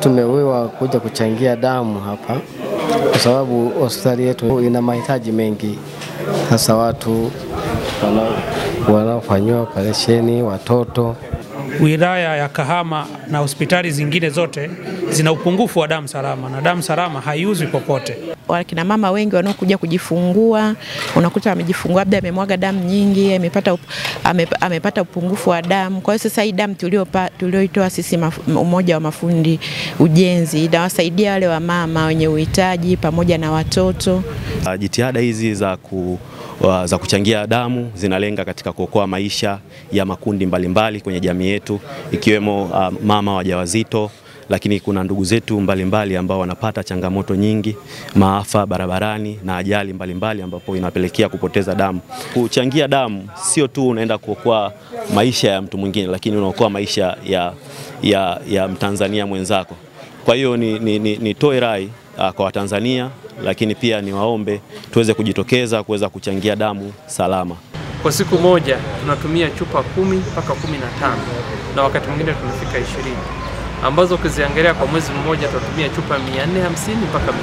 Tumewiwa kuja kuchangia damu hapa kwa sababu hospitali yetu ina mahitaji mengi, hasa watu wanaofanywa operesheni, watoto. Wilaya ya Kahama na hospitali zingine zote zina upungufu wa damu salama, na damu salama haiuzwi popote. Wakina mama wengi wanaokuja kujifungua, unakuta amejifungua labda amemwaga damu nyingi, amepata upungufu wa damu. Kwa hiyo sasa hii damu tulioitoa sisi umoja wa mafundi ujenzi inawasaidia wale wa mama wenye uhitaji pamoja na watoto. Jitihada hizi za kuchangia damu zinalenga katika kuokoa maisha ya makundi mbalimbali kwenye jamii yetu, ikiwemo mama wajawazito, lakini kuna ndugu zetu mbalimbali ambao wanapata changamoto nyingi, maafa barabarani na ajali mbalimbali ambapo inapelekea kupoteza damu. Kuchangia damu sio tu unaenda kuokoa maisha ya mtu mwingine, lakini unaokoa maisha ya Mtanzania mwenzako. Kwa hiyo nitoe rai kwa Watanzania, lakini pia niwaombe tuweze kujitokeza kuweza kuchangia damu salama. Kwa siku moja tunatumia chupa 10 mpaka 15 na wakati mwingine tunafika 20, ambazo ukiziangalia kwa mwezi mmoja tutatumia chupa 450 mpaka 600.